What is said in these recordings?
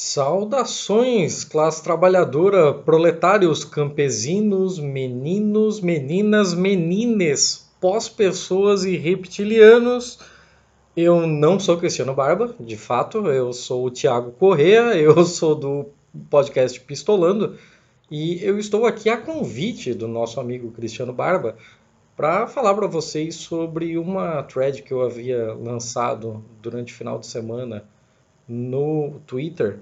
Saudações, classe trabalhadora, proletários, campesinos, meninos, meninas, menines, pós-pessoas e reptilianos. Eu não sou Cristiano Barba, de fato, eu sou o Thiago Corrêa, eu sou do podcast Pistolando e eu estou aqui a convite do nosso amigo Cristiano Barba para falar para vocês sobre uma thread que eu havia lançado durante o final de semana no Twitter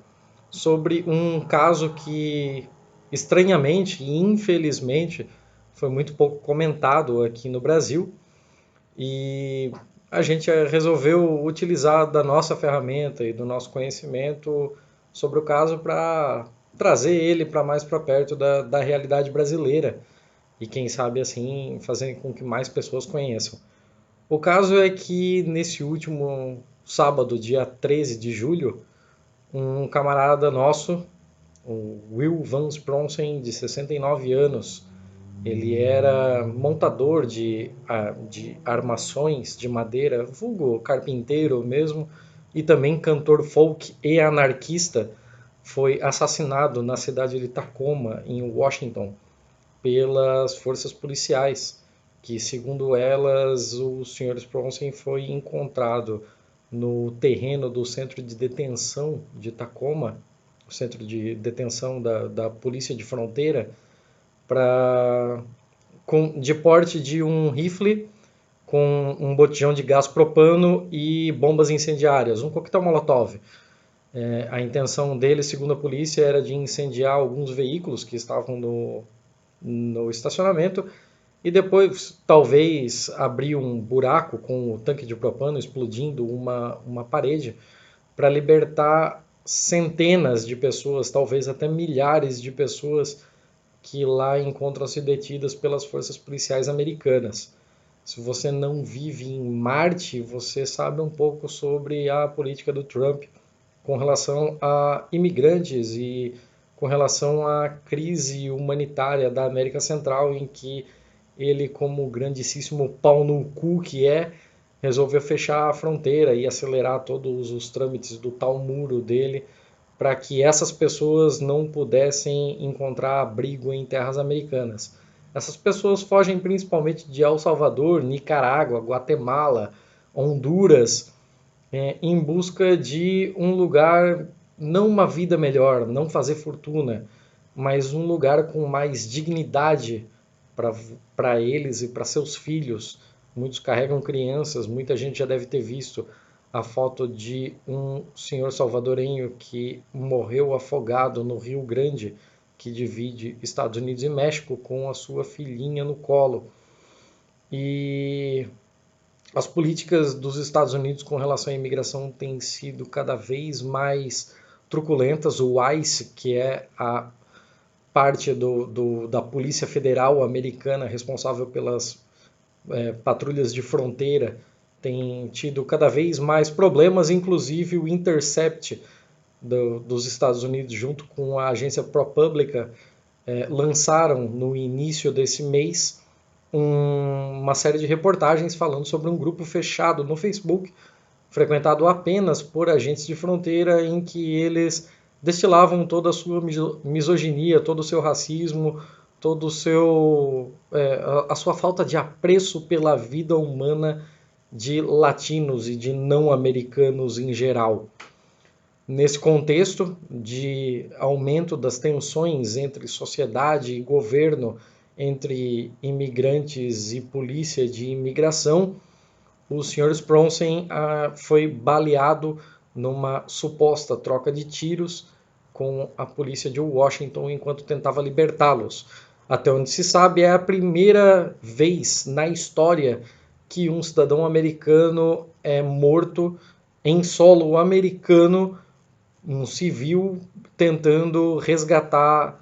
sobre um caso que, estranhamente e infelizmente, foi muito pouco comentado aqui no Brasil e a gente resolveu utilizar da nossa ferramenta e do nosso conhecimento sobre o caso para trazer ele para mais para perto da realidade brasileira e quem sabe assim fazer com que mais pessoas conheçam. O caso é que nesse último sábado, dia 13 de julho, um camarada nosso, o Will Van Spronsen, de 69 anos. Ele era montador de armações de madeira, vulgo carpinteiro mesmo, e também cantor folk e anarquista. Foi assassinado na cidade de Tacoma, em Washington, pelas forças policiais, que segundo elas o Sr. Spronsen foi encontrado no terreno do centro de detenção de Tacoma, o centro de detenção da Polícia de Fronteira, pra, de porte de um rifle com um botijão de gás propano e bombas incendiárias, um coquetel Molotov. A intenção dele, segundo a polícia, era de incendiar alguns veículos que estavam no estacionamento e depois talvez abrir um buraco com o tanque de propano explodindo uma parede para libertar centenas de pessoas, talvez até milhares de pessoas que lá encontram-se detidas pelas forças policiais americanas. Se você não vive em Marte, você sabe um pouco sobre a política do Trump com relação a imigrantes e com relação à crise humanitária da América Central, em que ele, como grandíssimo pau no cu que é, resolveu fechar a fronteira e acelerar todos os trâmites do tal muro dele para que essas pessoas não pudessem encontrar abrigo em terras americanas. Essas pessoas fogem principalmente de El Salvador, Nicarágua, Guatemala, Honduras, em busca de um lugar, não uma vida melhor, não fazer fortuna, mas um lugar com mais dignidade para eles e para seus filhos. Muitos carregam crianças, muita gente já deve ter visto a foto de um senhor salvadorenho que morreu afogado no Rio Grande, que divide Estados Unidos e México, com a sua filhinha no colo. E as políticas dos Estados Unidos com relação à imigração têm sido cada vez mais truculentas. O ICE, que é a parte da Polícia Federal Americana responsável pelas patrulhas de fronteira, tem tido cada vez mais problemas, inclusive o Intercept dos Estados Unidos, junto com a agência ProPublica, lançaram no início desse mês uma série de reportagens falando sobre um grupo fechado no Facebook, frequentado apenas por agentes de fronteira, em que eles destilavam toda a sua misoginia, todo o seu racismo, todo o seu a sua falta de apreço pela vida humana de latinos e de não americanos em geral. Nesse contexto de aumento das tensões entre sociedade e governo, entre imigrantes e polícia de imigração, o Sr. Spronsen foi baleado numa suposta troca de tiros com a polícia de Washington enquanto tentava libertá-los. Até onde se sabe, é a primeira vez na história que um cidadão americano é morto em solo americano, um civil tentando resgatar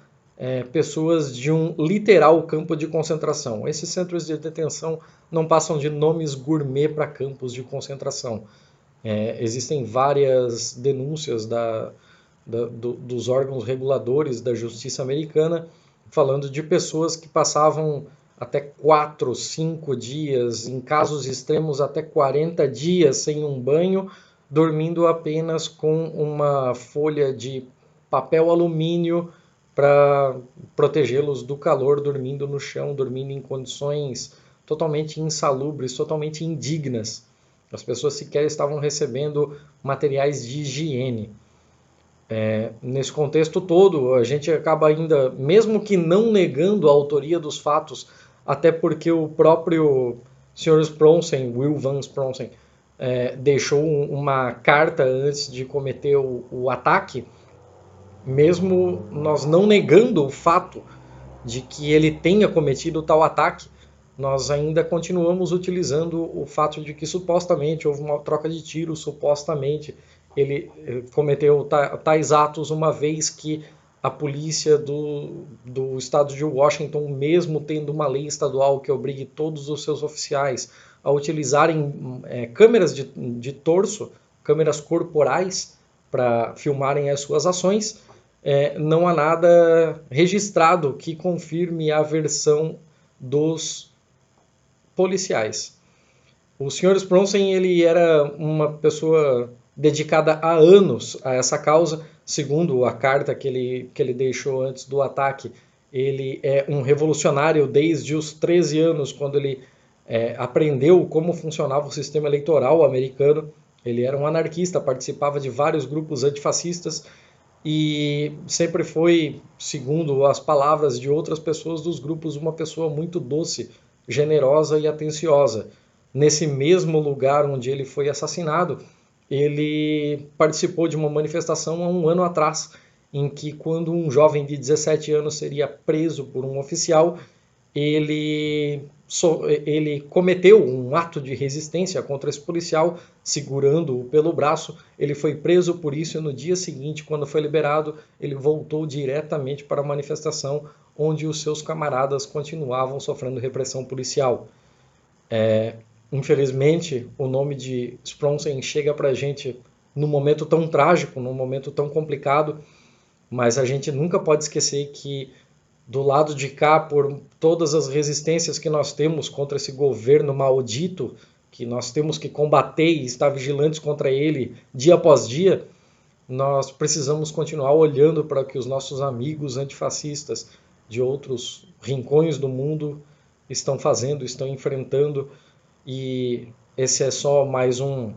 pessoas de um literal campo de concentração. Esses centros de detenção não passam de nomes gourmet para campos de concentração. Existem várias denúncias dos órgãos reguladores da justiça americana falando de pessoas que passavam até 4, 5 dias, em casos extremos até 40 dias sem um banho, dormindo apenas com uma folha de papel alumínio para protegê-los do calor, dormindo no chão, dormindo em condições totalmente insalubres, totalmente indignas. As pessoas sequer estavam recebendo materiais de higiene. Nesse contexto todo, a gente acaba ainda, mesmo que não negando a autoria dos fatos, até porque o próprio Sr. Spronsen, Will Van Spronsen, deixou uma carta antes de cometer o ataque, mesmo nós não negando o fato de que ele tenha cometido tal ataque, nós ainda continuamos utilizando o fato de que supostamente houve uma troca de tiros, supostamente ele cometeu tais atos, uma vez que a polícia do estado de Washington, mesmo tendo uma lei estadual que obrigue todos os seus oficiais a utilizarem câmeras de torso, câmeras corporais, para filmarem as suas ações, não há nada registrado que confirme a versão dos policiais. O Sr. Spronsen, ele era uma pessoa dedicada há anos a essa causa. Segundo a carta que ele deixou antes do ataque, ele é um revolucionário desde os 13 anos, quando ele aprendeu como funcionava o sistema eleitoral americano. Ele era um anarquista, participava de vários grupos antifascistas e sempre foi, segundo as palavras de outras pessoas dos grupos, uma pessoa muito doce, generosa e atenciosa. Nesse mesmo lugar onde ele foi assassinado, ele participou de uma manifestação há um ano atrás, em que, quando um jovem de 17 anos seria preso por um oficial, ele cometeu um ato de resistência contra esse policial, segurando-o pelo braço. Ele foi preso por isso e no dia seguinte, quando foi liberado, ele voltou diretamente para a manifestação onde os seus camaradas continuavam sofrendo repressão policial. Infelizmente, o nome de Spronsen chega para a gente num momento tão trágico, num momento tão complicado, mas a gente nunca pode esquecer que do lado de cá, por todas as resistências que nós temos contra esse governo maldito, que nós temos que combater e estar vigilantes contra ele dia após dia, nós precisamos continuar olhando para o que os nossos amigos antifascistas de outros rincões do mundo estão fazendo, estão enfrentando, e esse é só mais um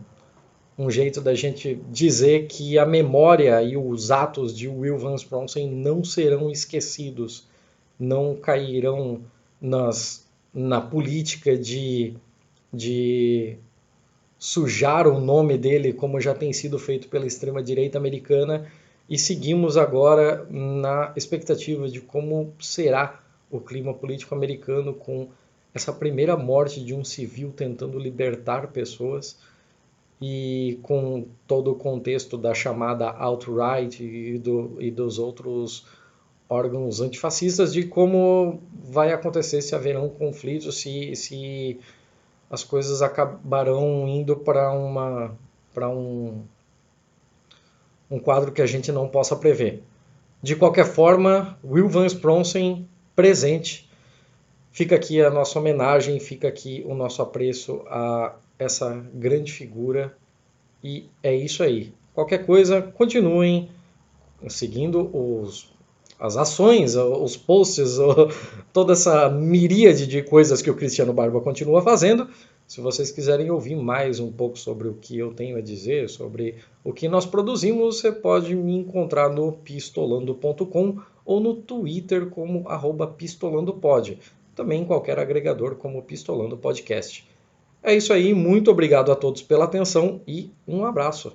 jeito da gente dizer que a memória e os atos de Will Van Spronsen não serão esquecidos, não cairão na política de sujar o nome dele, como já tem sido feito pela extrema-direita americana, e seguimos agora na expectativa de como será o clima político americano com essa primeira morte de um civil tentando libertar pessoas, e com todo o contexto da chamada alt-right e dos outros órgãos antifascistas, de como vai acontecer, se haverão conflitos, se as coisas acabarão indo para um quadro que a gente não possa prever. De qualquer forma, Will Van Spronsen presente. Fica aqui a nossa homenagem, fica aqui o nosso apreço a essa grande figura, e é isso aí. Qualquer coisa, continuem seguindo as ações, os posts, toda essa miríade de coisas que o Cristiano Barba continua fazendo. Se vocês quiserem ouvir mais um pouco sobre o que eu tenho a dizer, sobre o que nós produzimos, você pode me encontrar no pistolando.com ou no Twitter como @pistolandopod. Também em qualquer agregador como Pistolando Podcast. É isso aí, muito obrigado a todos pela atenção e um abraço.